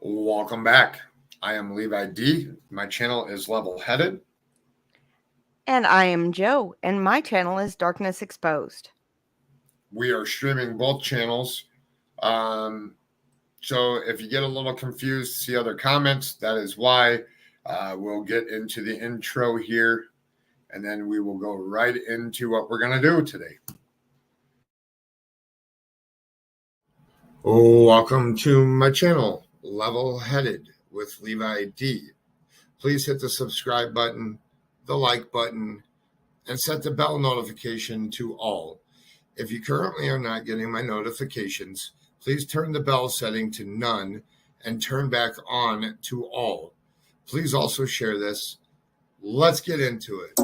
Welcome back. I am Levi D. My channel is Level Headed. And I am Joe, and my channel is Darkness Exposed. We are streaming both channels. So if you get a little confused, see other comments, that is why. We'll get into the intro here, and then we will go right into what we're going to do today. Welcome to my channel, Level Headed with Levi D. Please hit the subscribe button, the like button, and set the bell notification to all. If you currently are not getting my notifications, please turn the bell setting to none and turn back on to all. Please also share this. Let's get into it.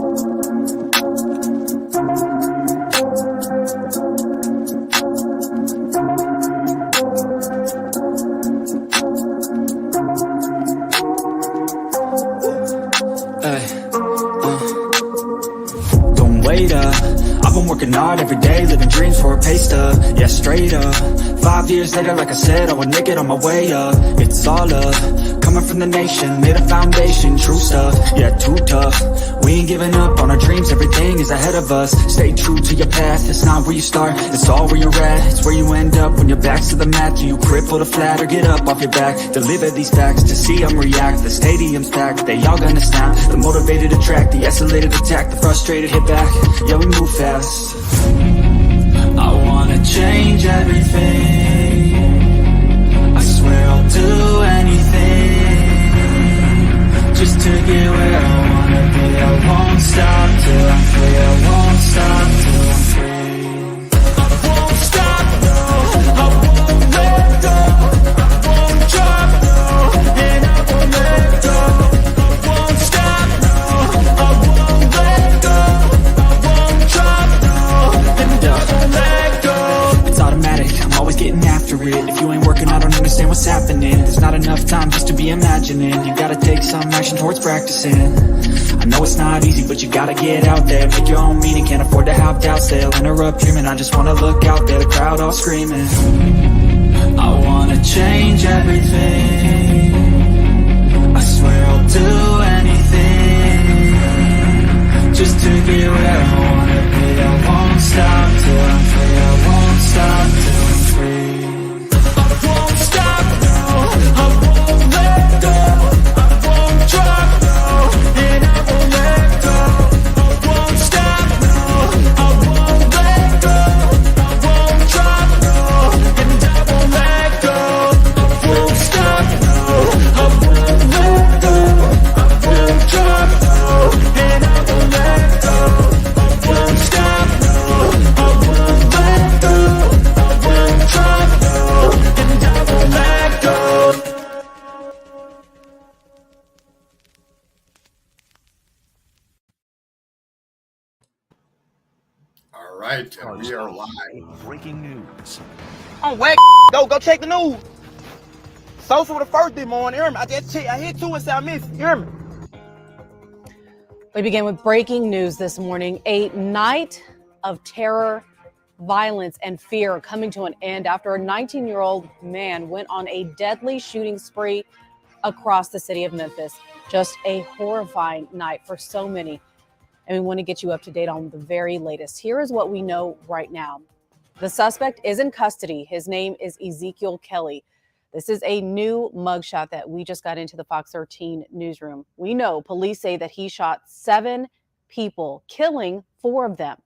Don't wait up, I've been working hard every day, living dreams for a pay stub, yeah, straight up. 5 years later, like I said, I would make it on my way up. It's all up, coming from the nation, made a foundation, true stuff, yeah, too tough. We ain't giving up on our dreams, everything is ahead of us. Stay true to your path, it's not where you start, it's all where you're at. It's where you end up when your back's to the mat. Do you cripple or flat or get up off your back? Deliver these facts to see them react. The stadium's packed, they all gonna snap. The motivated attract, the escalated attack. The frustrated hit back, yeah, we move fast. I wanna change everything, I swear I'll do anything, just to get where I wanna be. I won't stop till I'm free, I won't stop till I'm free. I won't stop, no, I won't let go, I won't drop, no, and I won't let go. I won't stop, no, I won't let go, I won't drop, no, and I won't let go. It's automatic, I'm always getting after it. If you ain't working, I don't understand what's happening. There's not enough time just to be imagining. You gotta take some action towards practicing. I know it's not easy, but you gotta get out there. Make your own meaning, can't afford to have doubts. They'll interrupt dreaming, I just wanna look out there. The crowd all screaming. I wanna change everything, I swear I'll do anything, just to get where I wanna be. I won't stop till I'm free, I won't stop till I'm free. I won't stop, no, I won't let go, I won't drop, no, and I won't let go. I won't stop, no, I won't let go, I won't drop, no, and I won't let go. I won't stop, no, I won't let go, I won't drop, no, and I won't let go. I won't stop, no, I won't let go, I won't drop, no, and I won't let go. All right, and we are live. Breaking news. I'm whack. Go check the news. Social with the first this morning. You hear me? I hit two in South Memphis. You hear me? We begin with breaking news this morning. A night of terror, violence, and fear coming to an end after a 19-year-old man went on a deadly shooting spree across the city of Memphis. Just a horrifying night for so many. And we want to get you up to date on the very latest. Here is what we know right now. The suspect is in custody. His name is Ezekiel Kelly. This is a new mugshot that we just got into the Fox 13 newsroom. We know police say that he shot 7 people, killing 4 of them.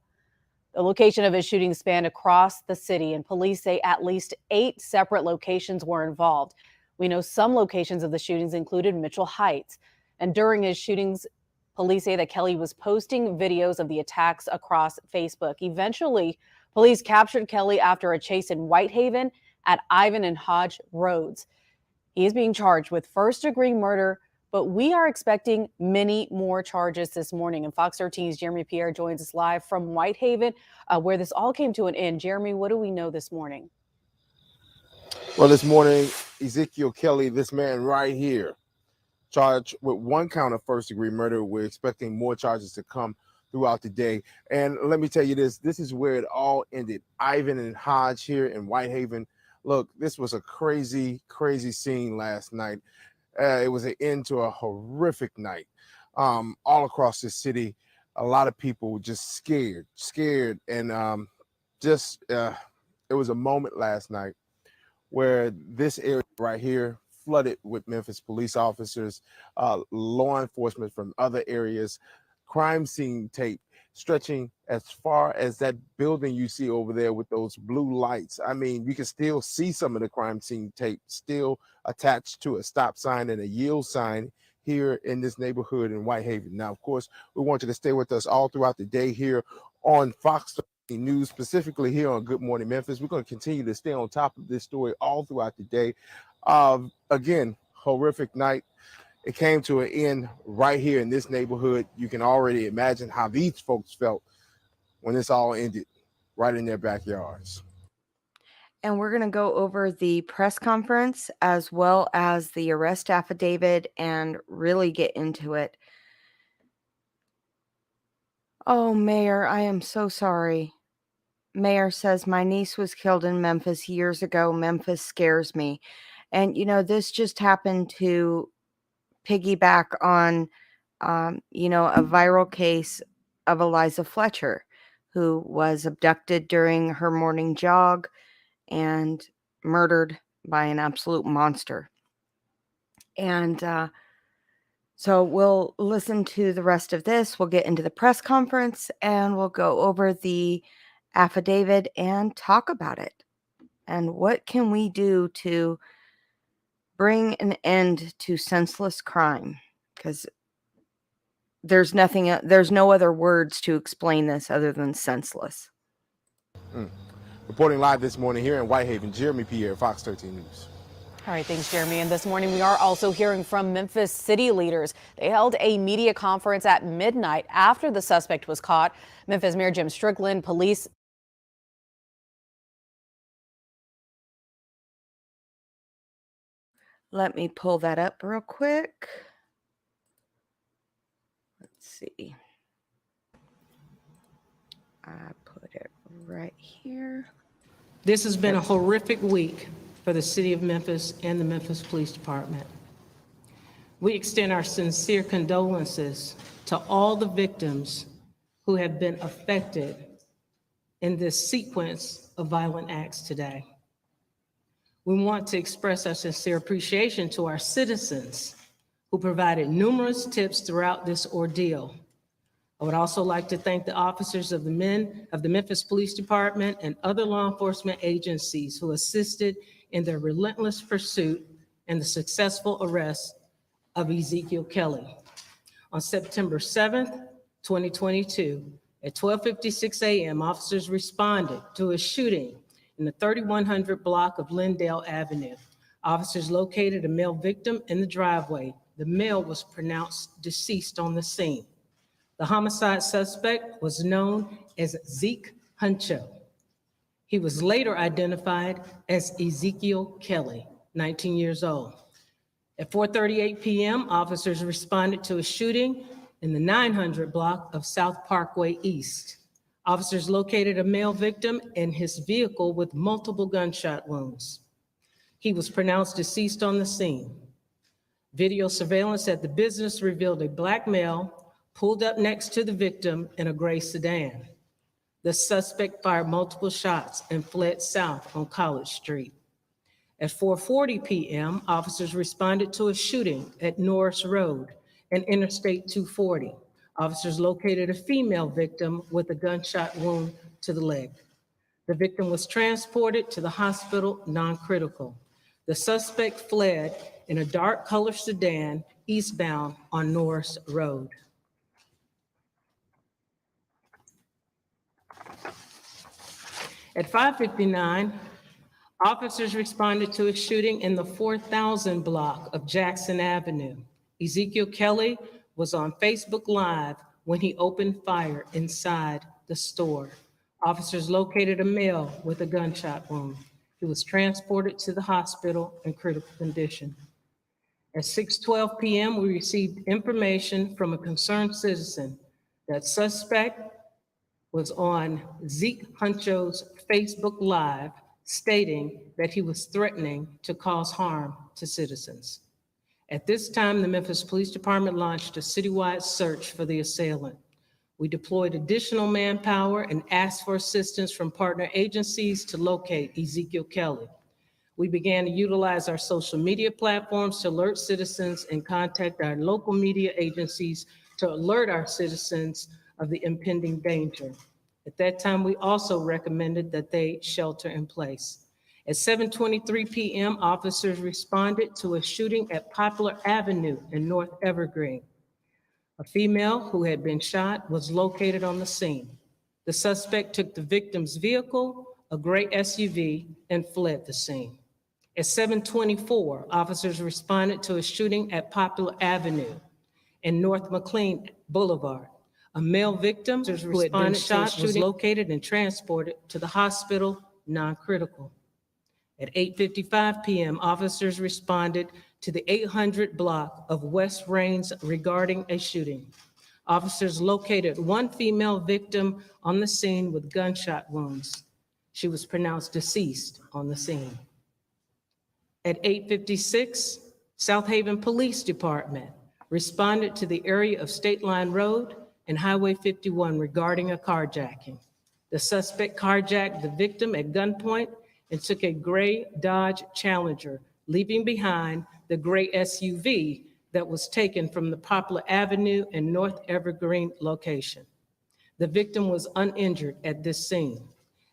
The location of his shooting spanned across the city, and police say at least 8 separate locations were involved. We know some locations of the shootings included Mitchell Heights. And during his shootings, police say that Kelly was posting videos of the attacks across Facebook. Eventually, police captured Kelly after a chase in Whitehaven at Ivan and Hodge Roads. He is being charged with first-degree murder, but we are expecting many more charges this morning. And Fox 13's Jeremy Pierre joins us live from Whitehaven, where this all came to an end. Jeremy, what do we know this morning? Well, this morning, Ezekiel Kelly, this man right here, charged with 1 count of first-degree murder. We're expecting more charges to come throughout the day. And let me tell you this is where it all ended. Ivan and Hodge here in Whitehaven. Look, this was a crazy, crazy scene last night. It was an end to a horrific night. All across the city, a lot of people were just scared, and it was a moment last night where this area right here flooded with Memphis police officers, law enforcement from other areas, crime scene tape stretching as far as that building you see over there with those blue lights. I mean, you can still see some of the crime scene tape still attached to a stop sign and a yield sign here in this neighborhood in Whitehaven. Now, of course, we want you to stay with us all throughout the day here on Fox News, specifically here on Good Morning Memphis. We're going to continue to stay on top of this story all throughout the day. Again, horrific night. It came to an end right here in this neighborhood. You can already imagine how these folks felt when this all ended right in their backyards. And we're going to go over the press conference as well as the arrest affidavit and really get into it. Oh, Mayor, I am so sorry. Mayor says, my niece was killed in Memphis years ago. Memphis scares me. And, you know, this just happened to piggyback on, a viral case of Eliza Fletcher, who was abducted during her morning jog and murdered by an absolute monster. And so we'll listen to the rest of this. We'll get into the press conference and we'll go over the affidavit and talk about it. And what can we do to bring an end to senseless crime? Because there's no other words to explain this other than senseless. Reporting live this morning here in Whitehaven, Jeremy Pierre, Fox 13 News. All right, thanks, Jeremy. And this morning, we are also hearing from Memphis city leaders. They held a media conference at midnight after the suspect was caught. Memphis Mayor Jim Strickland, police. Let me pull that up real quick. Let's see. I put it right here. This has been a horrific week for the city of Memphis and the Memphis Police Department. We extend our sincere condolences to all the victims who have been affected in this sequence of violent acts today. We want to express our sincere appreciation to our citizens who provided numerous tips throughout this ordeal. I would also like to thank the officers of the Memphis Police Department and other law enforcement agencies who assisted in their relentless pursuit and the successful arrest of Ezekiel Kelly. On September 7th, 2022, at 12:56 a.m., officers responded to a shooting in the 3100 block of Lindale Avenue. Officers located a male victim in the driveway. The male was pronounced deceased on the scene. The homicide suspect was known as Zeke Huncho. He was later identified as Ezekiel Kelly, 19 years old. At 4:38 p.m., officers responded to a shooting in the 900 block of South Parkway East. Officers located a male victim in his vehicle with multiple gunshot wounds. He was pronounced deceased on the scene. Video surveillance at the business revealed a black male pulled up next to the victim in a gray sedan. The suspect fired multiple shots and fled south on College Street. At 4:40 p.m., officers responded to a shooting at Norris Road and Interstate 240. Officers located a female victim with a gunshot wound to the leg. The victim was transported to the hospital non-critical. The suspect fled in a dark colored sedan eastbound on Norris Road. At 5:59, officers responded to a shooting in the 4000 block of Jackson Avenue. Ezekiel Kelly was on Facebook Live when he opened fire inside the store. Officers located a male with a gunshot wound. He was transported to the hospital in critical condition. At 6:12 p.m., we received information from a concerned citizen that suspect was on Zeke Huncho's Facebook Live stating that he was threatening to cause harm to citizens. At this time, the Memphis Police Department launched a citywide search for the assailant. We deployed additional manpower and asked for assistance from partner agencies to locate Ezekiel Kelly. We began to utilize our social media platforms to alert citizens and contact our local media agencies to alert our citizens of the impending danger. At that time, we also recommended that they shelter in place. At 7:23 p.m., officers responded to a shooting at Poplar Avenue in North Evergreen. A female who had been shot was located on the scene. The suspect took the victim's vehicle, a gray SUV, and fled the scene. At 7:24, officers responded to a shooting at Poplar Avenue and North McLean Boulevard. A male victim who had been shot was located and transported to the hospital, non-critical. At 8:55 p.m., officers responded to the 800 block of West Rains regarding a shooting. Officers located one female victim on the scene with gunshot wounds. She was pronounced deceased on the scene. At 8:56, South Haven Police Department responded to the area of State Line Road and Highway 51 regarding a carjacking. The suspect carjacked the victim at gunpoint and took a gray Dodge Challenger, leaving behind the gray SUV that was taken from the Poplar Avenue and North Evergreen location. The victim was uninjured at this scene.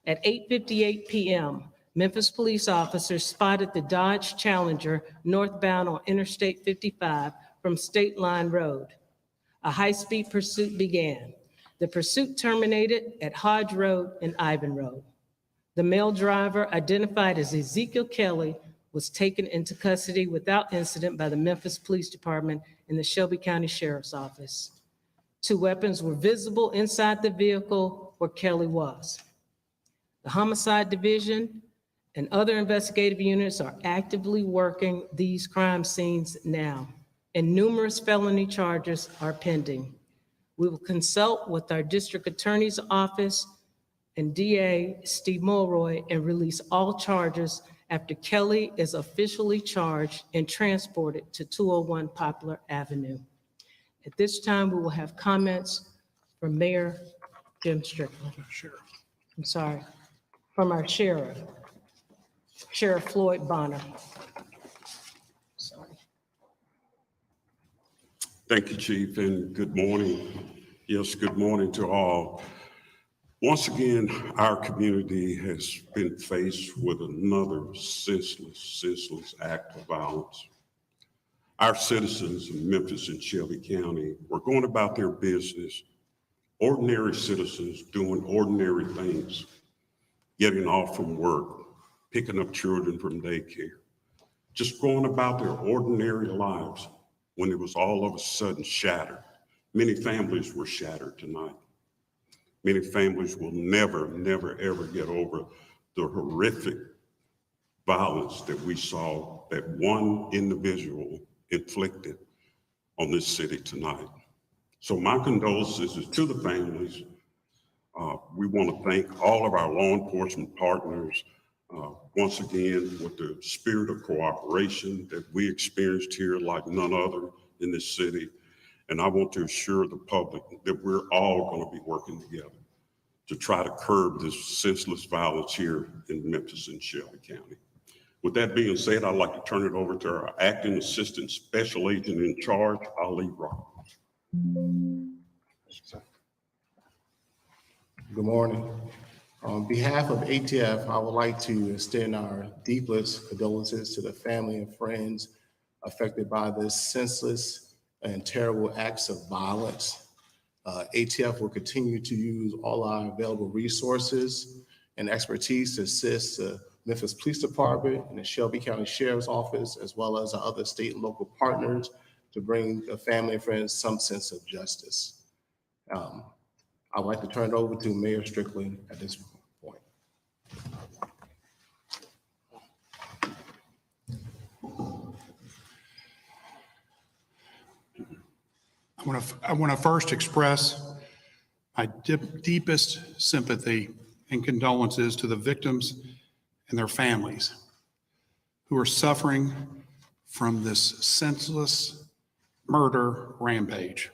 At 8:58 p.m., Memphis police officers spotted the Dodge Challenger northbound on Interstate 55 from State Line Road. A high-speed pursuit began. The pursuit terminated at Hodge Road and Ivan Road. The male driver, identified as Ezekiel Kelly, was taken into custody without incident by the Memphis Police Department and the Shelby County Sheriff's Office. 2 weapons were visible inside the vehicle where Kelly was. The Homicide Division and other investigative units are actively working these crime scenes now, and numerous felony charges are pending. We will consult with our District Attorney's Office and DA Steve Mulroy and release all charges after Kelly is officially charged and transported to 201 Poplar Avenue. At this time, we will have comments from Mayor Jim Strickland. From our Sheriff Floyd Bonner. Thank you, Chief, and good morning. Yes, good morning to all. Once again, our community has been faced with another senseless act of violence. Our citizens in Memphis and Shelby County were going about their business, ordinary citizens doing ordinary things, getting off from work, picking up children from daycare, just going about their ordinary lives when it was all of a sudden shattered. Many families were shattered tonight. Many families will never, ever get over the horrific violence that we saw that one individual inflicted on this city tonight. So my condolences is to the families. We want to thank all of our law enforcement partners once again with the spirit of cooperation that we experienced here like none other in this city. And I want to assure the public that we're all going to be working together to try to curb this senseless violence here in Memphis and Shelby County. With that being said, I'd like to turn it over to our Acting Assistant Special Agent in Charge, Ali Roberts. Good morning. On behalf of ATF, I would like to extend our deepest condolences to the family and friends affected by this senseless and terrible acts of violence. ATF will continue to use all our available resources and expertise to assist the Memphis Police Department and the Shelby County Sheriff's Office, as well as our other state and local partners, to bring the family and friends some sense of justice. I'd like to turn it over to Mayor Strickland at this point. I want to first express my deepest sympathy and condolences to the victims and their families who are suffering from this senseless murder rampage.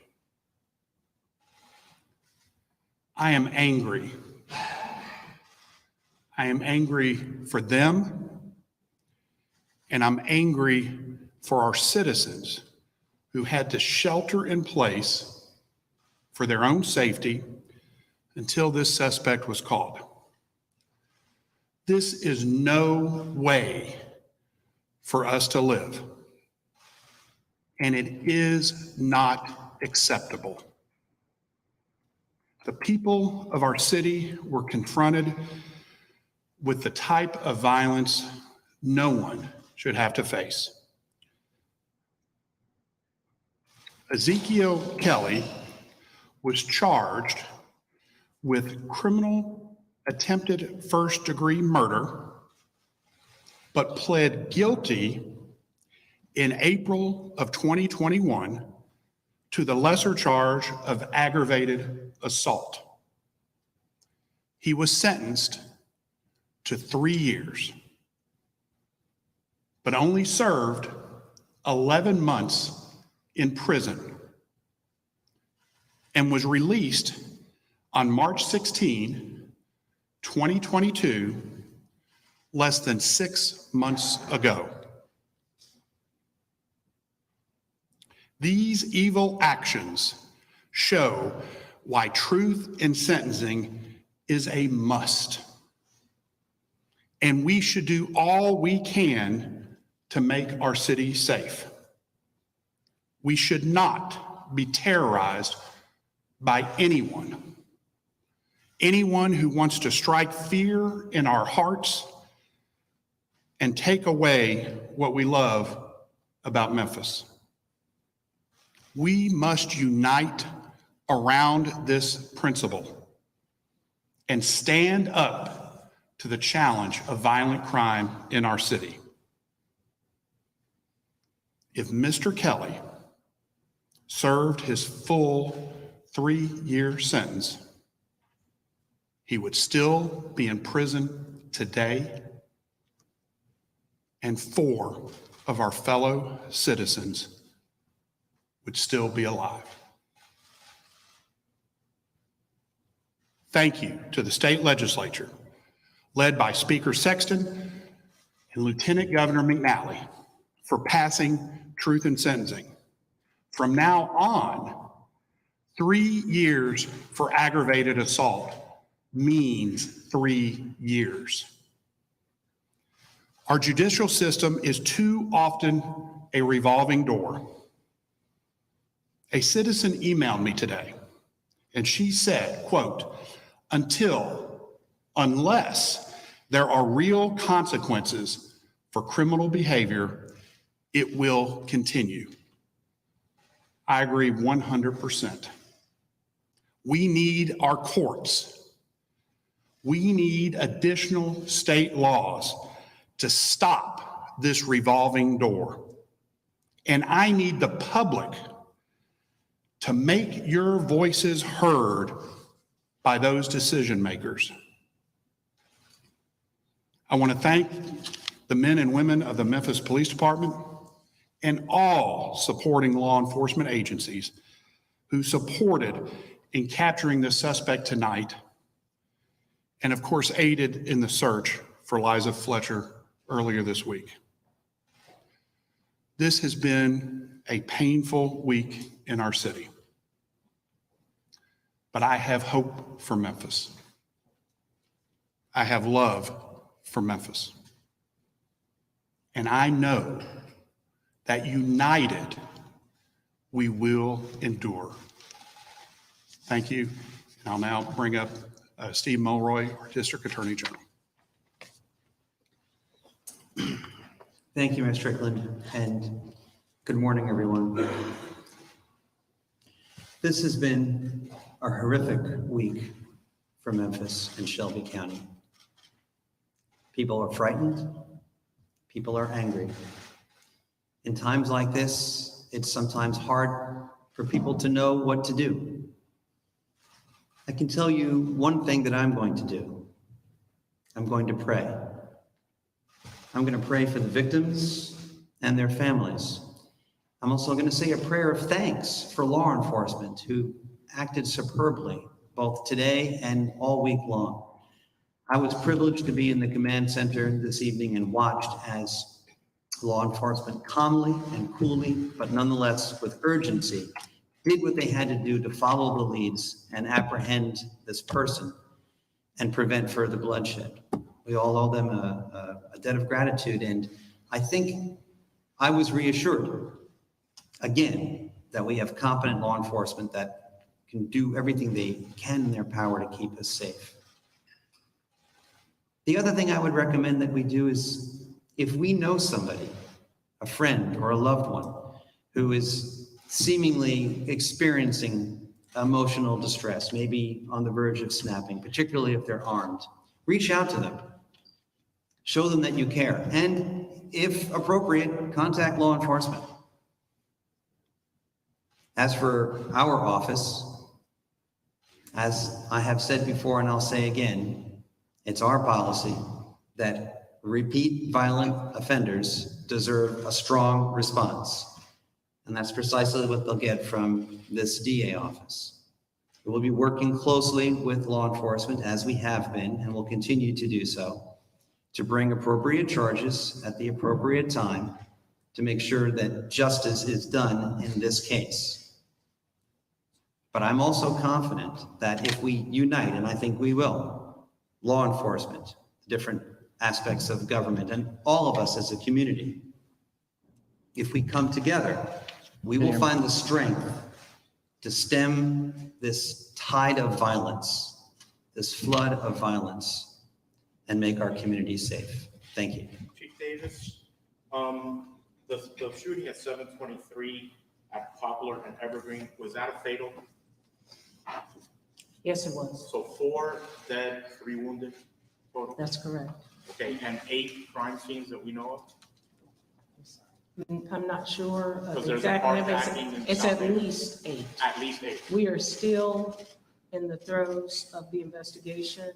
I am angry. I am angry for them, and I'm angry for our citizens who had to shelter in place for their own safety until this suspect was caught. This is no way for us to live, and it is not acceptable. The people of our city were confronted with the type of violence no one should have to face. Ezekiel Kelly was charged with criminal attempted first-degree murder, but pled guilty in April of 2021 to the lesser charge of aggravated assault. He was sentenced to 3 years, but only served 11 months in prison and was released on March 16, 2022, less than 6 months ago. These evil actions show why truth in sentencing is a must. And we should do all we can to make our city safe. We should not be terrorized by anyone. Anyone who wants to strike fear in our hearts and take away what we love about Memphis. We must unite around this principle and stand up to the challenge of violent crime in our city. If Mr. Kelly served his full 3-year sentence, he would still be in prison today, and 4 of our fellow citizens would still be alive. Thank you to the state legislature, led by Speaker Sexton and Lieutenant Governor McNally, for passing truth in sentencing. From now on, 3 years for aggravated assault means 3 years. Our judicial system is too often a revolving door. A citizen emailed me today, and she said, quote, unless there are real consequences for criminal behavior, it will continue. I agree 100%. We need our courts. We need additional state laws to stop this revolving door. And I need the public to make your voices heard by those decision makers. I want to thank the men and women of the Memphis Police Department and all supporting law enforcement agencies who supported in capturing the suspect tonight, and of course aided in the search for Liza Fletcher earlier this week. This has been a painful week in our city, but I have hope for Memphis. I have love for Memphis. And I know that united, we will endure. Thank you. And I'll now bring up Steve Mulroy, our District Attorney General. Thank you, Ms. Strickland, and good morning, everyone. This has been a horrific week for Memphis and Shelby County. People are frightened. People are angry. In times like this, it's sometimes hard for people to know what to do. I can tell you one thing that I'm going to do. I'm going to pray. I'm going to pray for the victims and their families. I'm also going to say a prayer of thanks for law enforcement who acted superbly both today and all week long. I was privileged to be in the command center this evening and watched as law enforcement calmly and coolly, but nonetheless with urgency, did what they had to do to follow the leads and apprehend this person and prevent further bloodshed. We all owe them a debt of gratitude, and I think I was reassured, again, that we have competent law enforcement that can do everything they can in their power to keep us safe. The other thing I would recommend that we do is, if we know somebody, a friend or a loved one, who is seemingly experiencing emotional distress, maybe on the verge of snapping, particularly if they're armed, reach out to them. Show them that you care. And if appropriate, contact law enforcement. As for our office, as I have said before and I'll say again, it's our policy that repeat violent offenders deserve a strong response. And that's precisely what they'll get from this DA office. We'll be working closely with law enforcement, as we have been and will continue to do so, to bring appropriate charges at the appropriate time to make sure that justice is done in this case. But I'm also confident that if we unite, and I think we will, law enforcement, different aspects of government, and all of us as a community, if we come together, we will find the strength to stem this tide of violence, this flood of violence, and make our community safe. Thank you. Chief Davis, the shooting at 723 at Poplar and Evergreen, was that a fatal? Yes, it was. So 4 dead, 3 wounded total? That's correct. Okay, and 8 crime scenes that we know I'm not sure of Because the there's a exact car number. packing in It's South at Bay. least 8. of? At least 8. We are still in the throes of the investigation.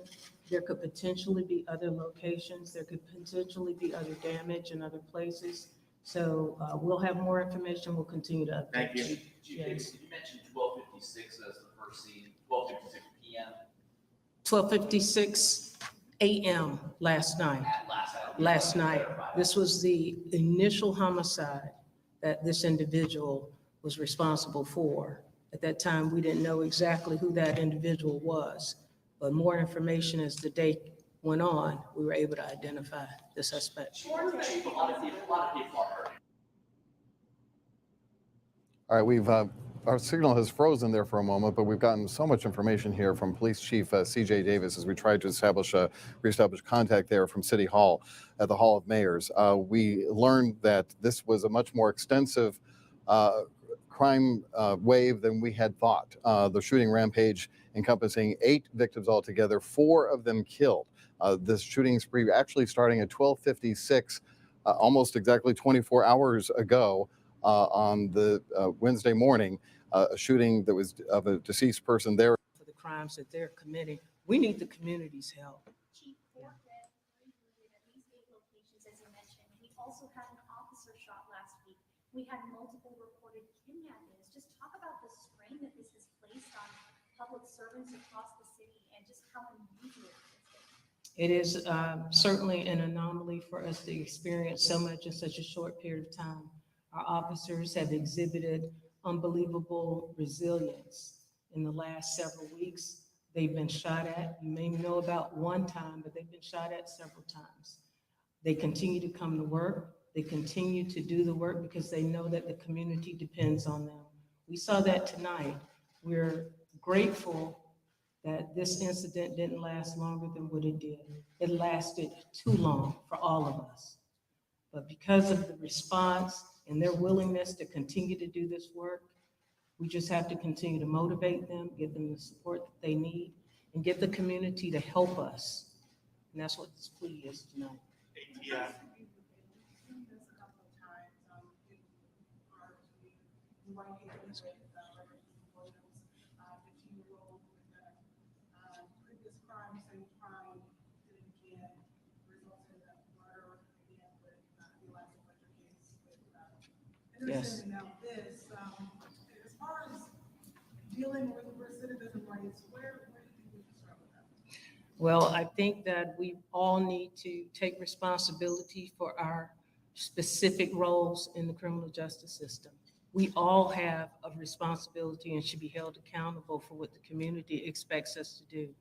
There could potentially be other locations. There could potentially be other damage in other places. So we'll have more information. We'll continue to update. Thank you. Chief Yes. Davis, you mentioned 12:56 as the first scene, 12:56 p.m. 12:56 a.m. last night. Last night. This was the initial homicide that this individual was responsible for. At that time, we didn't know exactly who that individual was, but more information as the day went on, we were able to identify the suspect. Chief, a lot of people are hurt. All right, we've our signal has frozen there for a moment, but we've gotten so much information here from Police Chief C.J. Davis as we tried to reestablish contact there from City Hall at the Hall of Mayors. We learned that this was a much more extensive crime wave than we had thought. The shooting rampage encompassing 8 victims altogether, 4 of them killed. This shooting spree actually starting at 12:56, almost exactly 24 hours ago. On the Wednesday morning, a shooting that was of a deceased person there. For the crimes that they're committing, we need the community's help. Chief, 4 dead, 3 wounded, at least 8 locations, as you mentioned. We also had an officer shot last week. We had multiple reported kidnappings. Just talk about the strain that this has placed on public servants across the city and just how unusual it is. It is certainly an anomaly for us to experience so much in such a short period of time. Our officers have exhibited unbelievable resilience in the last several weeks. They've been shot at. You may know about one time, but they've been shot at several times. They continue to come to work. They continue to do the work because they know that the community depends on them. We saw that tonight. We're grateful that this incident didn't last longer than what it did. It lasted too long for all of us. But because of the response and their willingness to continue to do this work, we just have to continue to motivate them, give them the support that they need, and get the community to help us. And that's what this plea is tonight. Yeah. you're Yes. sending out this, as far as dealing with recidivism rates, where do you think we can start with that? Well, I think that we all need to take responsibility for our specific roles in the criminal justice system. We all have a responsibility and should be held accountable for what the community expects us to do.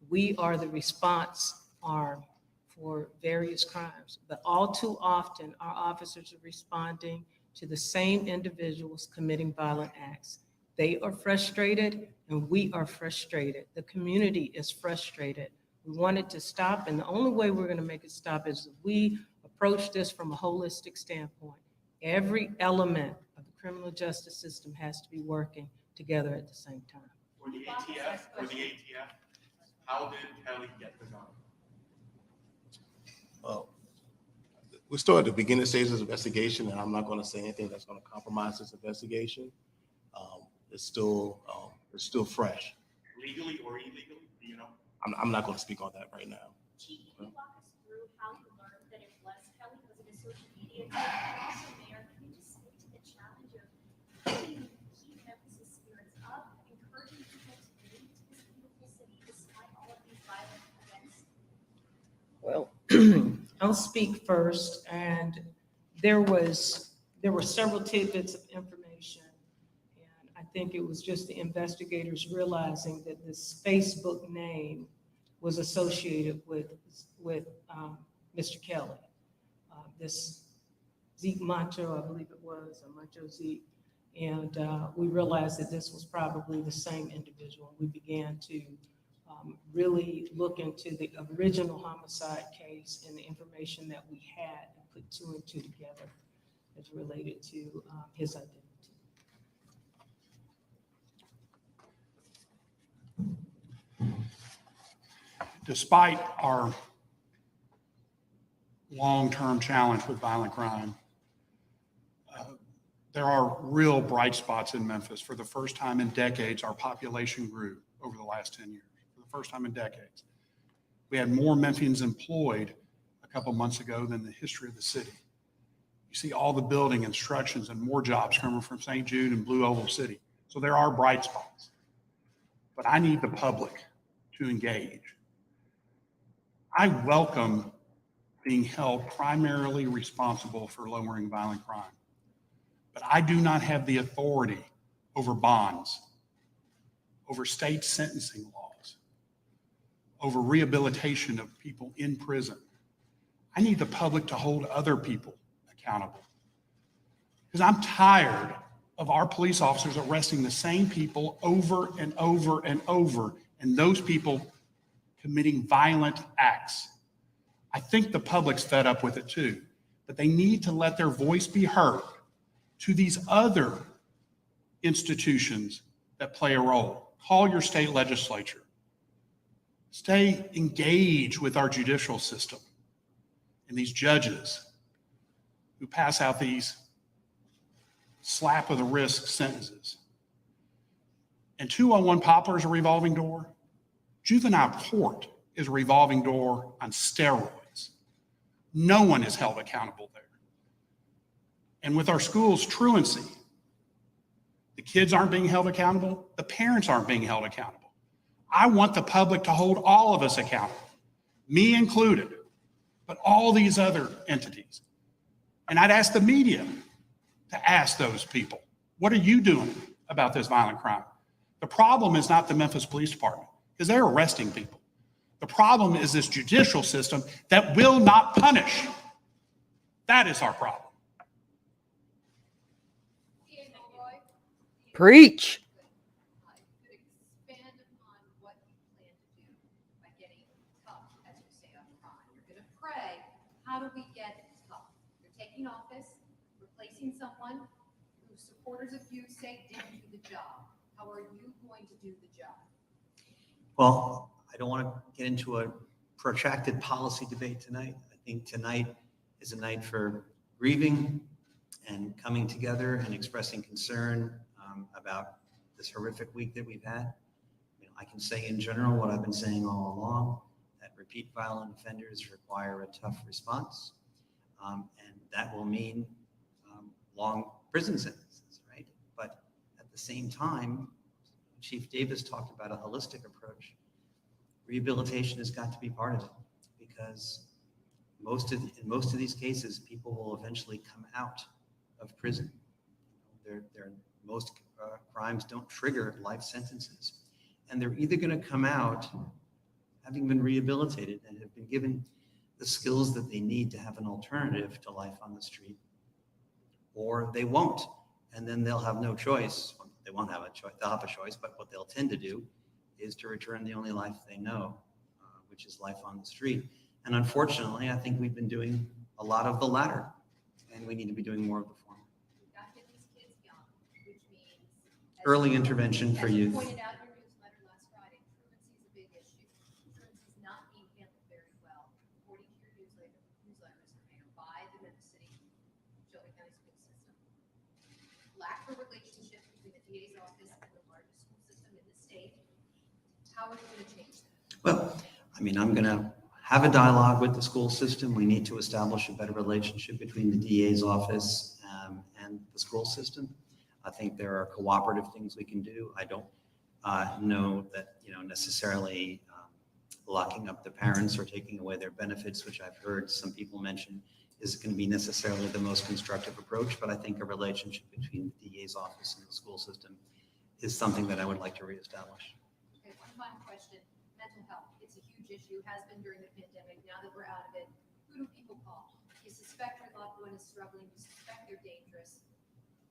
We are the response arm for various crimes, but all too often our officers are responding to the same individuals committing violent acts. They are frustrated and we are frustrated. The community is frustrated. We want it to stop, and the only way we're going to make it stop is if we approach this from a holistic standpoint. Every element of the criminal justice system has to be working together at the same time. For the ATF, how did Kelly get the gun? Well, we're still at the beginning stages of investigation, and I'm not going to say anything that's going to compromise this investigation. It's still fresh. Legally or illegally, do you know? I'm not going to speak on that right now. Chief, can you walk us through how you learned that it was Kelly? Was it a social media tip? And also, Mayor, can you just speak to the challenge of helping keep Memphis' spirits up, encouraging people to move to this beautiful city despite all of these violent events? Well, I'll speak first, and there were several tidbits of information, and I think it was just the investigators realizing that this Facebook name was associated with Mr. Kelly. This Zeke Macho, I believe it was, or Macho Zeke, and we realized that this was probably the same individual. We began to really look into the original homicide case and the information that we had and put two and two together as related to his identity. Despite our long-term challenge with violent crime, there are real bright spots in Memphis. For the first time in decades, our population grew over the last 10 years. For the first time in decades. We had more Memphians employed a couple months ago than the history of the city. You see all the building instructions and more jobs coming from St. Jude and Blue Oval City. So there are bright spots. But I need the public to engage. I welcome being held primarily responsible for lowering violent crime. But I do not have the authority over bonds, over state sentencing laws, over rehabilitation of people in prison. I need the public to hold other people accountable. Because I'm tired of our police officers arresting the same people over and over and over, and those people committing violent acts. I think the public's fed up with it too, but they need to let their voice be heard to these other institutions that play a role. Call your state legislature. Stay engaged with our judicial system and these judges who pass out these slap of the wrist sentences. And 201 Poplar is a revolving door. Juvenile court is a revolving door on steroids. No one is held accountable there. And with our schools' truancy, the kids aren't being held accountable, the parents aren't being held accountable. I want the public to hold all of us accountable, me included, but all these other entities. And I'd ask the media to ask those people, what are you doing about this violent crime? The problem is not the Memphis Police Department, because they're arresting people. The problem is this judicial system that will not punish. That is our problem. Preach. Expand upon what you plan to do by getting tough, as you say, on crime. You're going to pray, how do we get tough? You're taking office, replacing someone who supporters of you say didn't do the job. How are you going to do the job? Well, I don't want to get into a protracted policy debate tonight. I think tonight is a night for grieving and coming together and expressing concern about this horrific week that we've had. I can say in general what I've been saying all along, that repeat violent offenders require a tough response. And that will mean prison sentences, right? But at the same time, Chief Davis talked about a holistic approach. Rehabilitation has got to be part of it, because in most of these cases, people will eventually come out of prison. Most crimes don't trigger life sentences, and they're either going to come out having been rehabilitated and have been given the skills that they need to have an alternative to life on the street, or they won't, and then they'll have no choice. Well, they won't have a choice. They'll have a choice, but what they'll tend to do is to return the only life they know, which is life on the street. And unfortunately, I think we've been doing a lot of the latter, and we need to be doing more of the former. We've got to get these kids young, which means Early intervention for youth. As you pointed out in your newsletter last Friday, truancy is a big issue. Truancy is not being handled very well. According to your newsletter, Mr. Mayor, by the Memphis City Shelby County School System. Lack of a relationship between the DA's office and the largest school system in the state. How are you going to change that? Well, I mean, I'm going to have a dialogue with the school system. We need to establish a better relationship between the DA's office and the school system. I think there are cooperative things we can do. I don't know that, necessarily locking up the parents or taking away their benefits, which I've heard some people mention, is going to be necessarily the most constructive approach. But I think a relationship between the DA's office and the school system is something that I would like to reestablish. Okay, one final question. Mental health, it's a huge issue, has been during the pandemic. Now that we're out of it, who do people call? You suspect your loved one is struggling, you suspect they're dangerous.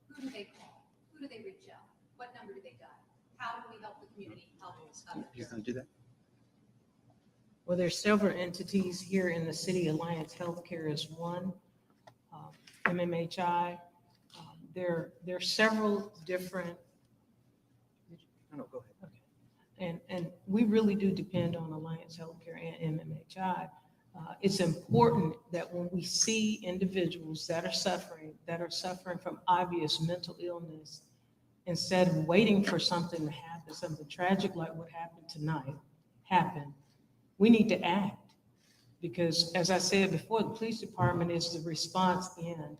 Who do they call? Who do they reach out? What number do they dial? How do we help the community help others? You're going to do that? Well, there's several entities here in the city. Alliance Healthcare is one, MMHI. There are several different. No, go ahead. Okay. And we really do depend on Alliance Healthcare and MMHI. It's important that when we see individuals that are suffering from obvious mental illness, instead of waiting for something to happen, something tragic like what happened tonight happen, we need to act. Because as I said before, the police department is the response end.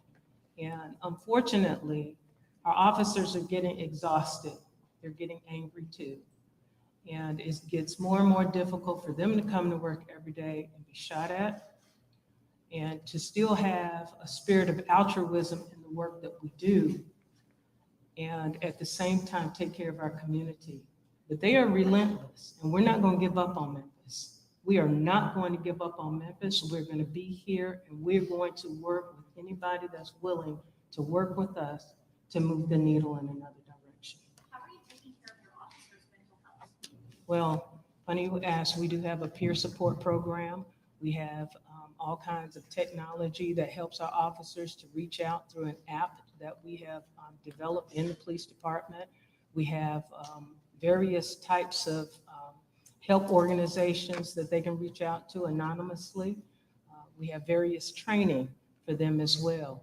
And unfortunately, our officers are getting exhausted. They're getting angry too. And it gets more and more difficult for them to come to work every day and be shot at, and to still have a spirit of altruism in the work that we do, and at the same time take care of our community. But they are relentless, and we're not going to give up on Memphis. We are not going to give up on Memphis. We're going to be here, and we're going to work with anybody that's willing to work with us to move the needle in another direction. How are you taking care of your officers' mental health? Well, funny you ask, we do have a peer support program. We have all kinds of technology that helps our officers to reach out through an app that we have developed in the police department. We have various types of help organizations that they can reach out to anonymously. We have various training for them as well.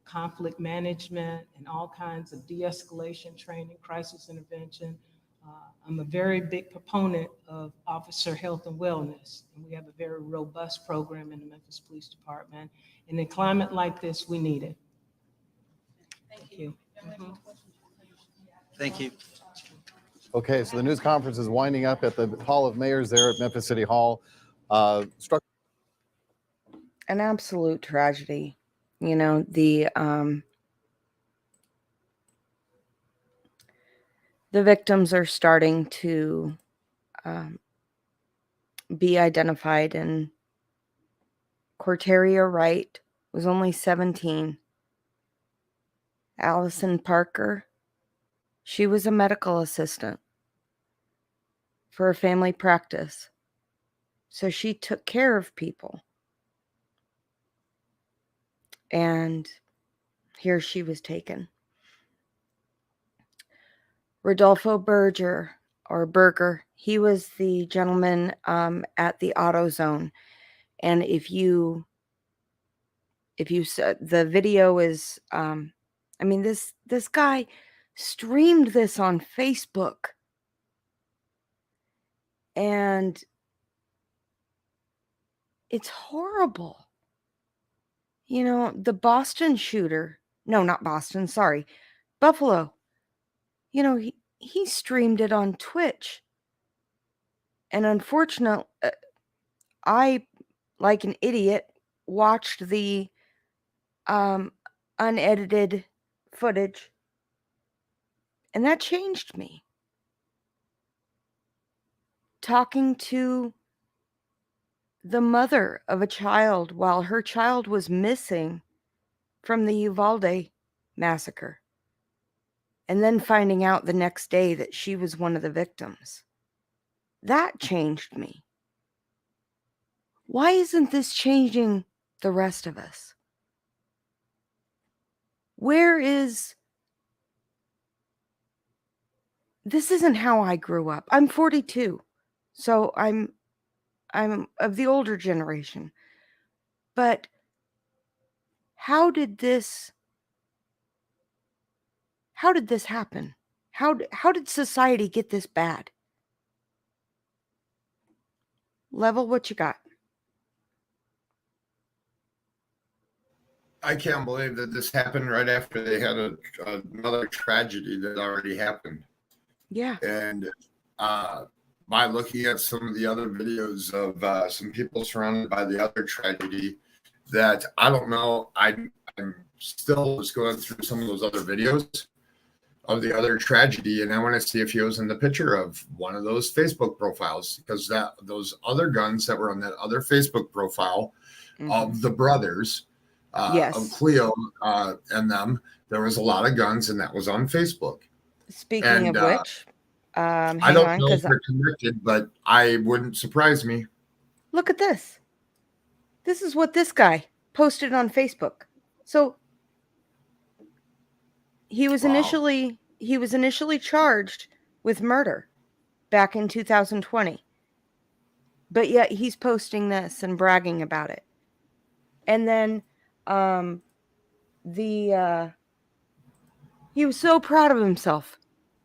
Conflict management and all kinds of de-escalation training, crisis intervention. I'm a very big proponent of officer health and wellness, and we have a very robust program in the Memphis Police Department. In a climate like this, we need it. Thank you. Thank you. Okay, so the news conference is winding up at the Hall of Mayors there at Memphis City Hall. An absolute tragedy. You know, the victims are starting to be identified, and Corteria Wright was only 17. Allison Parker, she was a medical assistant for a family practice. So she took care of people. And here she was taken. Rodolfo Berger, he was the gentleman at the AutoZone. And if you saw, the video is, this guy streamed this on Facebook. And it's horrible. You know, the Boston shooter No, not Boston. Sorry. Buffalo. You know, he streamed it on Twitch. And unfortunately, I, like an idiot, watched the unedited footage, and that changed me. Talking to the mother of a child while her child was missing from the Uvalde massacre, and then finding out the next day that she was one of the victims. That changed me. Why isn't this changing the rest of us? Where is... This isn't how I grew up. I'm 42, so I'm of the older generation. But how did this happen? How did society get this bad? Level, what you got? I can't believe that this happened right after they had another tragedy that already happened. Yeah. And by looking at some of the other videos of some people surrounded by the other tragedy, that I don't know, I'm still just going through some of those other videos of the other tragedy, and I want to see if he was in the picture of one of those Facebook profiles, because those other guns that were on that other Facebook profile of the brothers, of Cleo and them, there was a lot of guns, and that was on Facebook. Speaking of which, I hang don't on, know if because they're connected, but I wouldn't surprise me. look at this. This is what this guy posted on Facebook. So he was initially charged with murder back in 2020. But yet he's posting this and bragging about it. And then he was so proud of himself.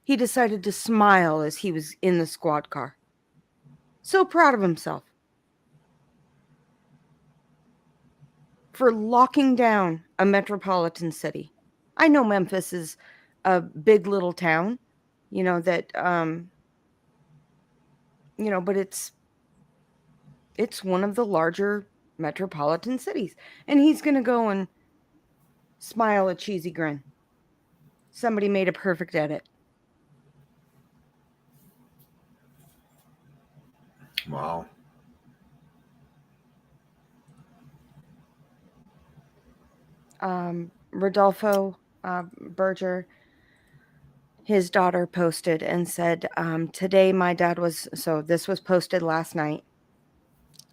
He decided to smile as he was in the squad car. So proud of himself for locking down a metropolitan city. I know Memphis is a big little town, that but it's one of the larger metropolitan cities, and he's going to go and smile a cheesy grin. Somebody made a perfect edit. Wow. Rodolfo Berger, his daughter, posted and said, today my dad was, so this was posted last night.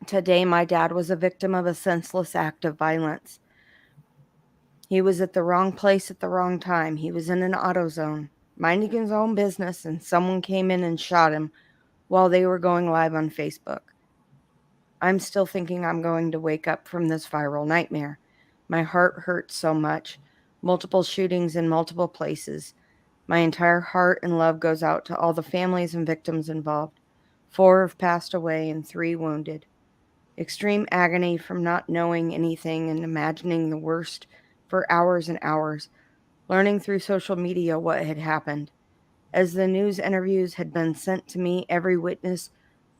Today my dad was a victim of a senseless act of violence. He was at the wrong place at the wrong time. He was in an AutoZone, minding his own business, and someone came in and shot him while they were going live on Facebook. I'm still thinking I'm going to wake up from this viral nightmare. My heart hurts so much. Multiple shootings in multiple places. My entire heart and love goes out to all the families and victims involved. 4 have passed away and 3 wounded. Extreme agony from not knowing anything and imagining the worst for hours and hours, learning through social media what had happened. As the news interviews had been sent to me, every witness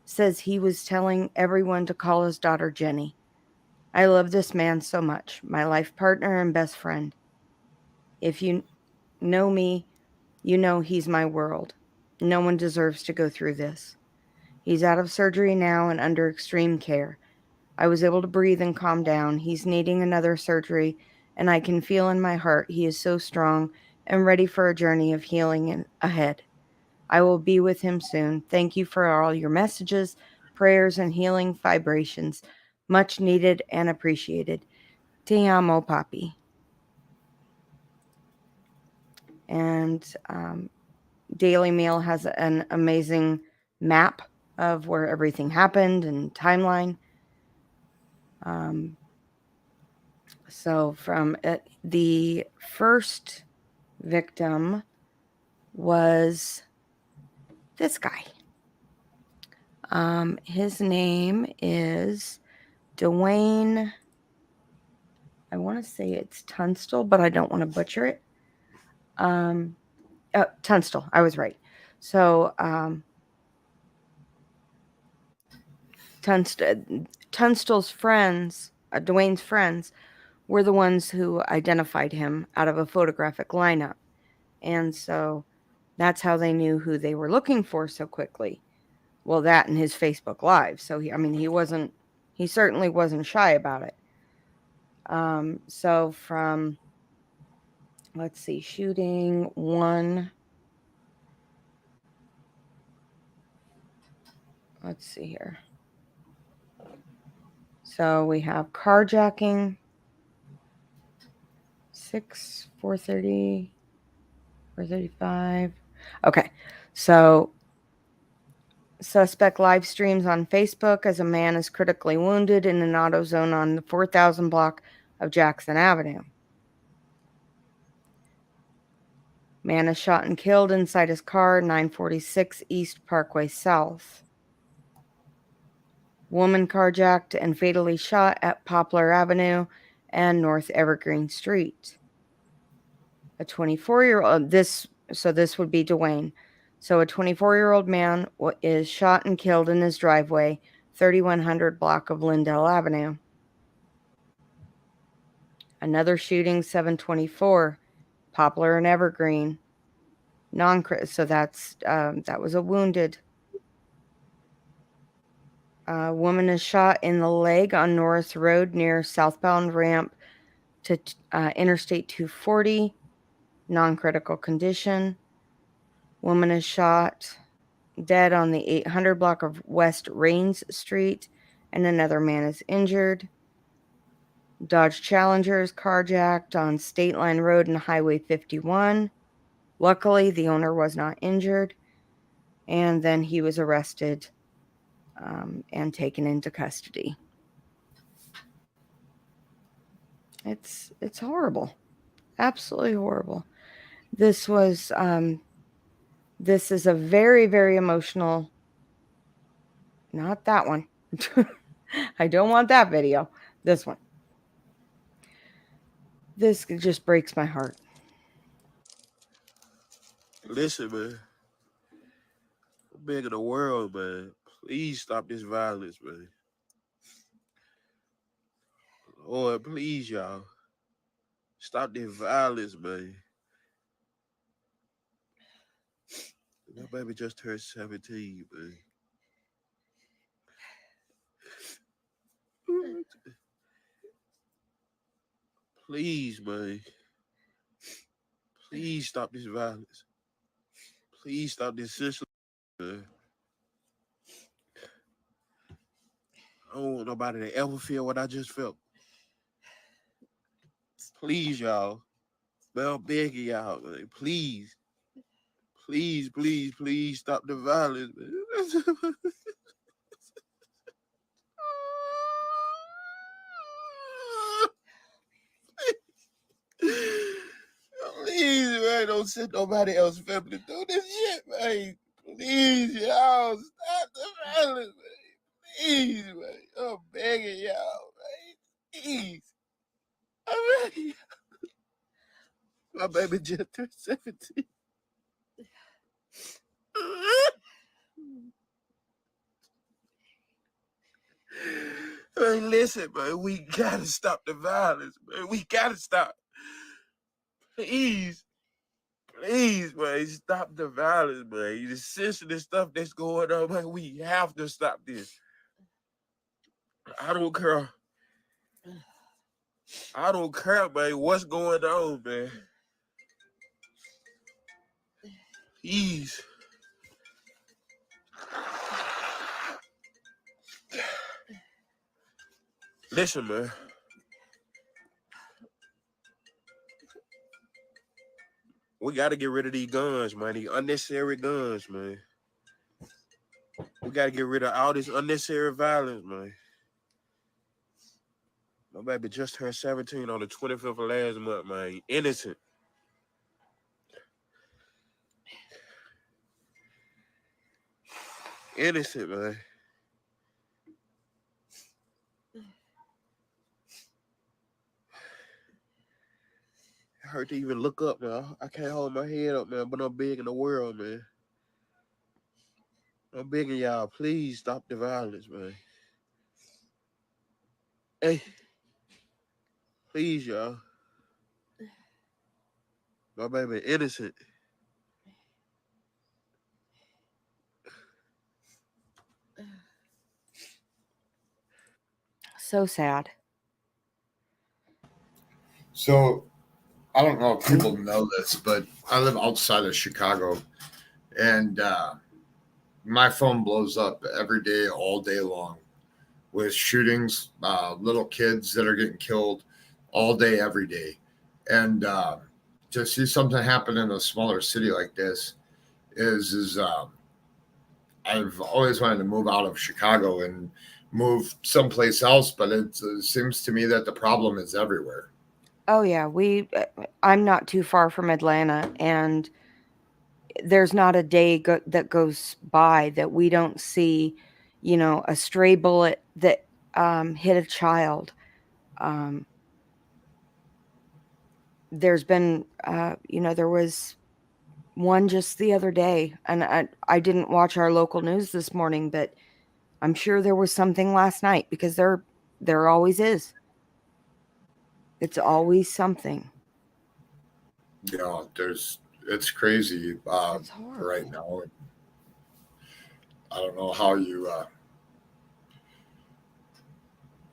says he was telling everyone to call his daughter Jenny. I love this man so much, my life partner and best friend. If you know me, you know he's my world. No one deserves to go through this. He's out of surgery now and under extreme care. I was able to breathe and calm down. He's needing another surgery, and I can feel in my heart he is so strong and ready for a journey of healing ahead. I will be with him soon. Thank you for all your messages, prayers, and healing vibrations. Much needed and appreciated. Te amo, Papi. And Daily Mail has an amazing map of where everything happened and timeline. So from it, the first victim was this guy. His name is Dwayne I want to say it's Tunstall, but I don't want to butcher it. Tunstall, I was right. So Tunstall's friends, Dwayne's friends, were the ones who identified him out of a photographic lineup. And so that's how they knew who they were looking for so quickly. Well, that and his Facebook Live. So he certainly wasn't shy about it. So from, let's see, shooting 1. Let's see here. So we have carjacking, 6, 4:30, 4:35. Okay, so suspect live streams on Facebook as a man is critically wounded in an auto zone on the 4000 block of Jackson Avenue. Man is shot and killed inside his car, 946 East Parkway South. Woman carjacked and fatally shot at Poplar Avenue and North Evergreen Street. A 24-year-old, this would be Dwayne. So a 24-year-old man is shot and killed in his driveway, 3100 block of Lindell Avenue. Another shooting, 724, Poplar and Evergreen. So that was a wounded. A woman is shot in the leg on Norris Road near southbound ramp to Interstate 240, non-critical condition. Woman is shot dead on the 800 block of West Rains Street, and another man is injured. Dodge Challenger is carjacked on State Line Road and Highway 51. Luckily, the owner was not injured, and then he was arrested and taken into custody. It's horrible, absolutely horrible. This is a very, very emotional. Not that one. I don't want that video. This one. This just breaks my heart. Listen, man. I'm begging the world, man. Please stop this violence, man. Lord, please, y'all. Stop this violence, man. My baby just turned 17, man. Please, man. Please stop this violence. Please stop this system, man. I don't want nobody to ever feel what I just felt. Please, y'all. Man, I'm begging y'all, man. Please. Please, please, please stop the violence, man. Please, man, don't send nobody else family through this shit, man. Please, y'all, stop the violence, man. Please, man. I'm begging y'all, man. Please. I'm begging y'all. My baby just turned 17. Man, listen, man, we gotta stop the violence, man. We gotta stop. Please. Please, man, stop the violence, man. The sensitive stuff that's going on, man. We have to stop this. I don't care. I don't care, man, what's going on, man. Please. Listen, man. We got to get rid of these guns, man. These unnecessary guns, man. We got to get rid of all this unnecessary violence, man. My baby just turned 17 on the 25th of last month, man. Innocent. Innocent, man. hurt to even look up now. I can't hold my head up, man, but I'm big in the world, man. I'm begging y'all, please stop the violence, man. Hey, please, y'all. My baby innocent. So sad. So I don't know if people know this, but I live outside of Chicago, and my phone blows up every day, all day long, with shootings, little kids that are getting killed all day, every day. And to see something happen in a smaller city like this is I've always wanted to move out of Chicago and move someplace else, but it seems to me that the problem is everywhere. Oh yeah, I'm not too far from Atlanta, and there's not a day that goes by that we don't see, a stray bullet that hit a child. There's been, there was one just the other day, and I didn't watch our local news this morning, but I'm sure there was something last night, because there always is. It's always something. Yeah, it's crazy It's right now. I don't know how you.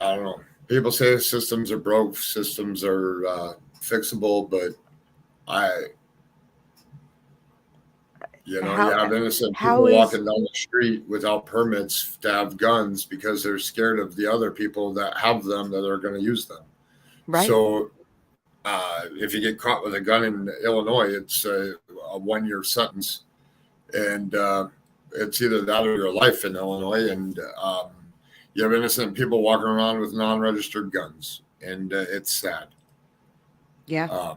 I don't know. People say systems are broke, systems are fixable, but you have innocent people walking down the street without permits to have guns because they're scared of the other people that have them that are going to use them. Right. So if you get caught with a gun in Illinois, it's a 1-year sentence, and it's either that or your life in Illinois. And you have innocent people walking around with non-registered guns, and it's sad. Yeah.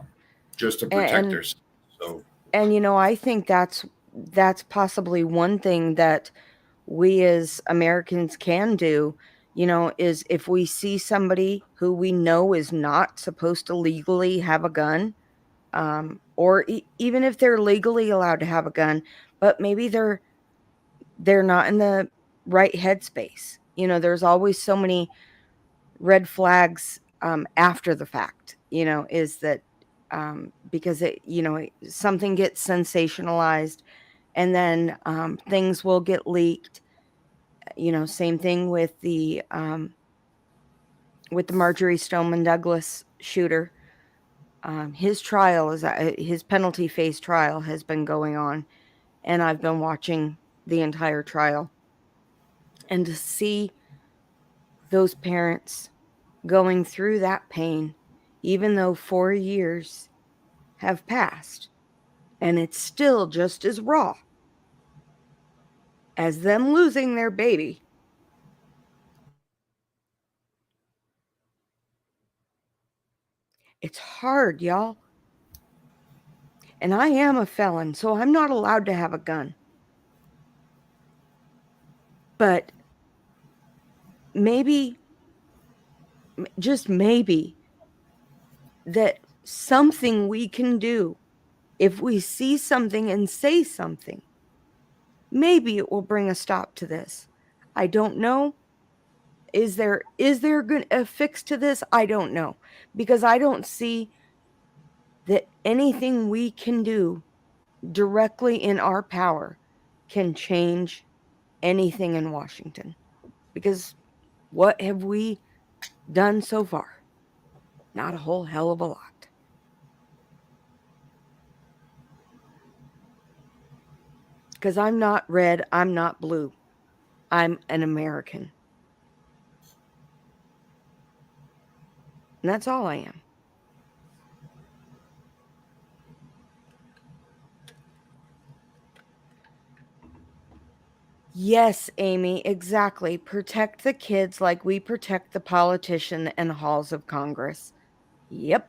Just to protect themselves. So. And I think that's possibly one thing that we as Americans can do, is if we see somebody who we know is not supposed to legally have a gun, or even if they're legally allowed to have a gun, but maybe they're not in the right headspace. There's always so many red flags after the fact, is that because something gets sensationalized, and then things will get leaked. Same thing with the Marjorie Stoneman Douglas shooter. His penalty phase trial has been going on, and I've been watching the entire trial. And to see those parents going through that pain, even though 4 years have passed, and it's still just as raw as them losing their baby. It's hard, y'all. And I am a felon, so I'm not allowed to have a gun. But maybe, just maybe, that something we can do, if we see something and say something, maybe it will bring a stop to this. I don't know. Is there a fix to this? I don't know, because I don't see that anything we can do directly in our power can change anything in Washington. Because what have we done so far? Not a whole hell of a lot. Because I'm not red, I'm not blue. I'm an American. And that's all I am. Yes, Amy, exactly. Protect the kids like we protect the politician and the halls of Congress. Yep.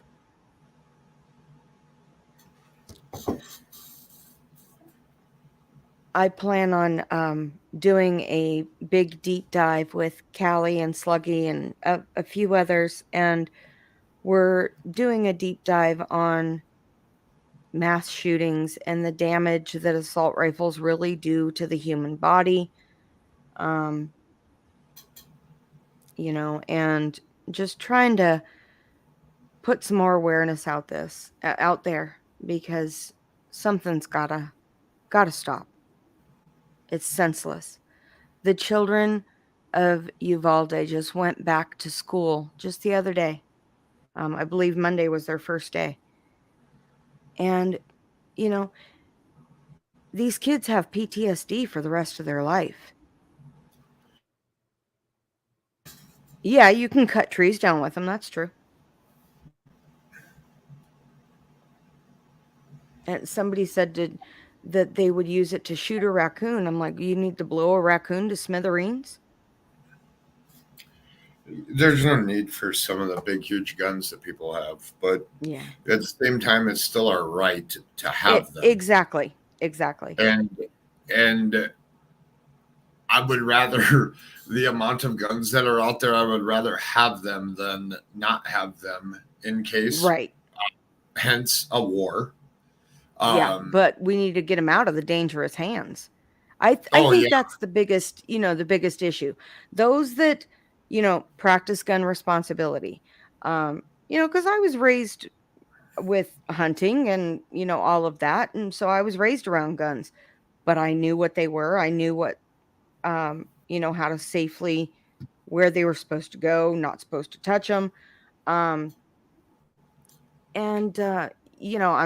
I plan on doing a big deep dive with Callie and Sluggy and a few others, and we're doing a deep dive on mass shootings and the damage that assault rifles really do to the human body. And just trying to put some more awareness out there, because something's gotta stop. It's senseless. The children of Uvalde just went back to school just the other day. I believe Monday was their first day. And, these kids have PTSD for the rest of their life. Yeah, you can cut trees down with them. That's true. And somebody said that they would use it to shoot a raccoon. I'm like, you need to blow a raccoon to smithereens? There's no need for some of the big, huge guns that people have, but yeah, at the same time, it's still our right to have them. Exactly. And I would rather the amount of guns that are out there, I would rather have them than not have them in case. Right. Hence a war. But we need to get them out of the dangerous hands. I think that's the biggest issue. Those that, practice gun responsibility. Because I was raised with hunting and, all of that. And so I was raised around guns, but I knew what they were. I knew what, how to safely, where they were supposed to go, not supposed to touch them. I'm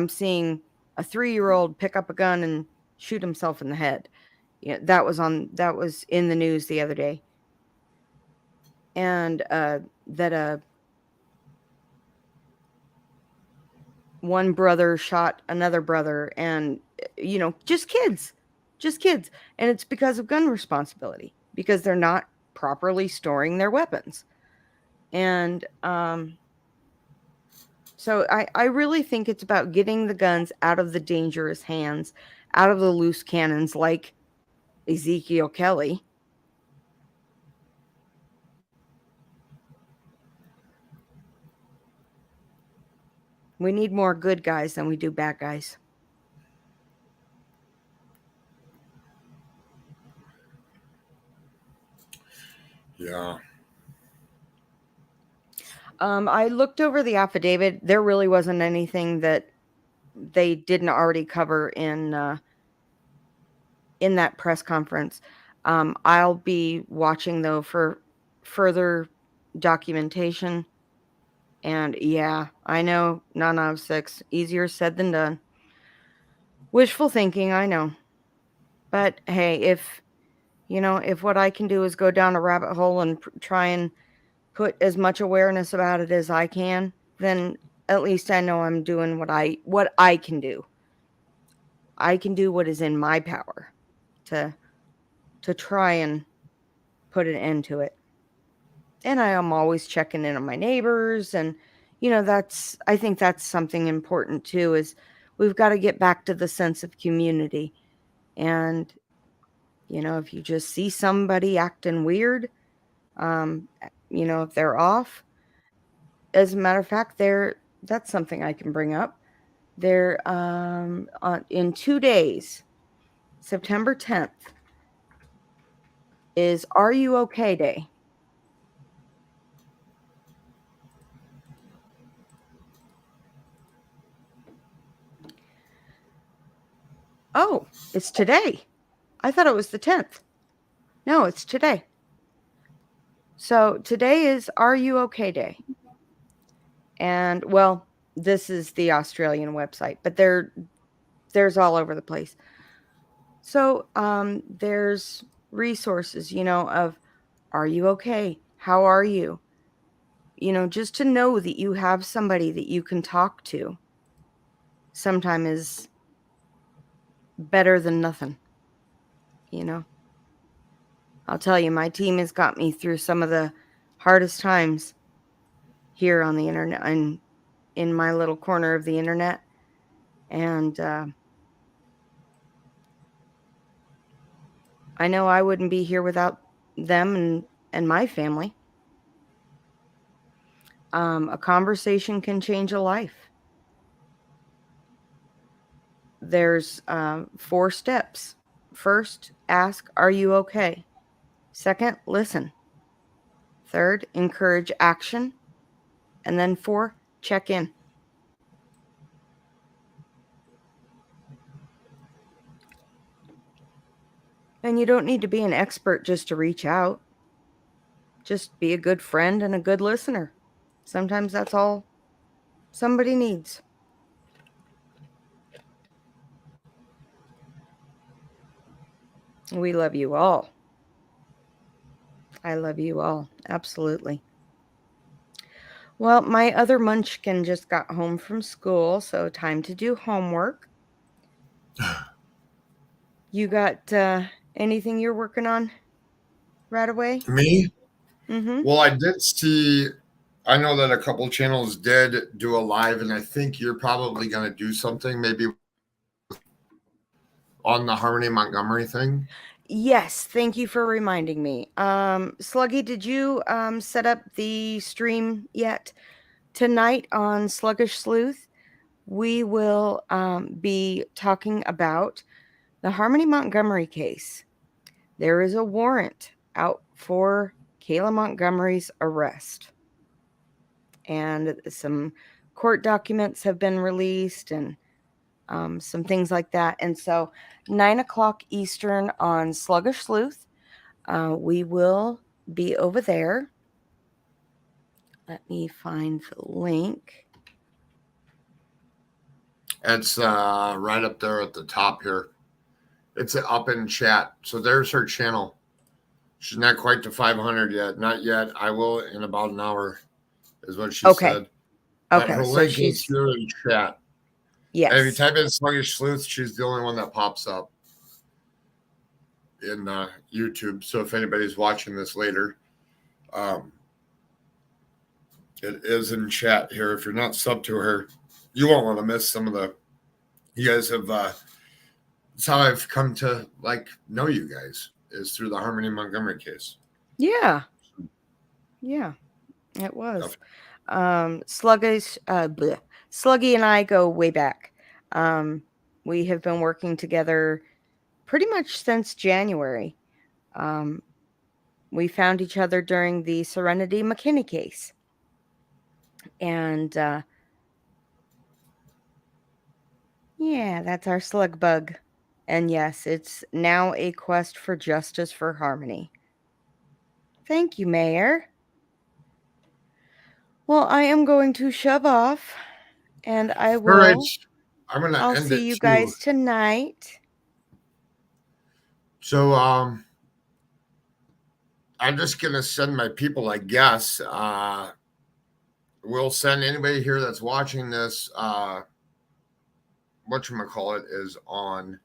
seeing a 3-year-old pick up a gun and shoot himself in the head. That was in the news the other day. And that one brother shot another brother, and just kids. And it's because of gun responsibility, because they're not properly storing their weapons. And so I really think it's about getting the guns out of the dangerous hands, out of the loose cannons like Ezekiel Kelly. We need more good guys than we do bad guys. Yeah. I looked over the affidavit. There really wasn't anything that they didn't already cover in that press conference. I'll be watching, though, for further documentation. And yeah, I know, 9 out of 6. Easier said than done. Wishful thinking, I know. But hey, if what I can do is go down a rabbit hole and try and put as much awareness about it as I can, then at least I know I'm doing what I can do. I can do what is in my power to try and put an end to it. And I am always checking in on my neighbors, and I think that's something important too, is we've got to get back to the sense of community. And if you just see somebody acting weird, if they're off, as a matter of fact, that's something I can bring up. They're in 2 days, September 10th, is Are You Okay Day. Oh, it's today. I thought it was the 10th. No, it's today. So today is Are You Okay Day. And, well, this is the Australian website, but there's all over the place. So there's resources, of Are You Okay? How are you? Just to know that you have somebody that you can talk to sometime is better than nothing. I'll tell you, my team has got me through some of the hardest times here on the internet and in my little corner of the internet. And I know I wouldn't be here without them and my family. A conversation can change a life. There's 4 steps. First, ask, "Are you okay?" Second, listen. Third, encourage action. And then 4, check in. And you don't need to be an expert just to reach out. Just be a good friend and a good listener. Sometimes that's all somebody needs. We love you all. I love you all. Absolutely. Well, my other munchkin just got home from school, so time to do homework. You got anything you're working on right away? Me? Mm-hmm. Well, I did see, I know that a couple channels did do a live, and I think you're probably going to do something maybe on the Harmony Montgomery thing. Yes, thank you for reminding me. Sluggy, did you set up the stream yet? Tonight on Sluggish Sleuth, we will be talking about the Harmony Montgomery case. There is a warrant out for Kayla Montgomery's arrest. And some court documents have been released and some things like that. And so 9 o'clock Eastern on Sluggish Sleuth, we will be over there. Let me find the link. It's right up there at the top here. It's up in chat. So there's her channel. She's not quite to 500 yet. Not yet. I will in about an hour, is what she said. But Okay. her So link she's is here in chat. yes. And if you type in Sluggish Sleuth, she's the only one that pops up in YouTube. So if anybody's watching this later, it is in chat here. If you're not subbed to her, you won't want to miss some of the. You guys have. It's how I've come to know you guys is through the Harmony Montgomery case. Yeah. Yeah, it was. Sluggish, Sluggy and I go way back. We have been working together pretty much since January. We found each other during the Serenity McKinney case. And yeah, that's our slug bug. And yes, it's now a quest for justice for Harmony. Thank you, Mayor. Well, I am going to shove off, and I will. All right, I'm gonna I'll end see it you too. guys tonight. So I'm just gonna send my people, I guess. We'll send anybody here that's watching this. Whatchamacallit is on.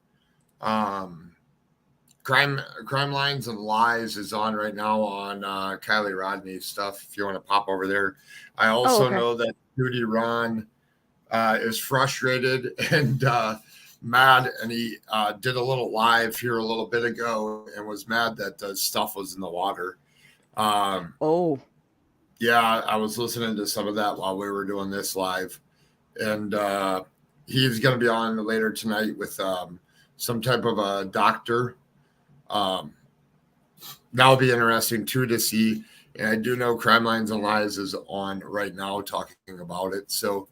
Crime Lines and Lies is on right now on Kylie Rodney's stuff. If you want to pop over there, I also know that Judy Ron is frustrated and mad, and he did a little live here a little bit ago and was mad that the stuff was in the water. Yeah, I was listening to some of that while we were doing this live, and he's going to be on later tonight with some type of a doctor. That'll be interesting too to see. And I do know Crime Lines and Lies is on right now talking about it. So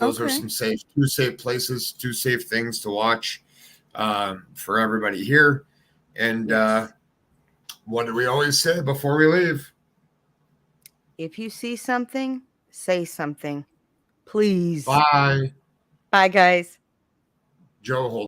those are some two safe places, two safe things to watch for everybody here. And what do we always say before we leave? If you see something, say something. Please. Bye. Bye, guys. Joe, hold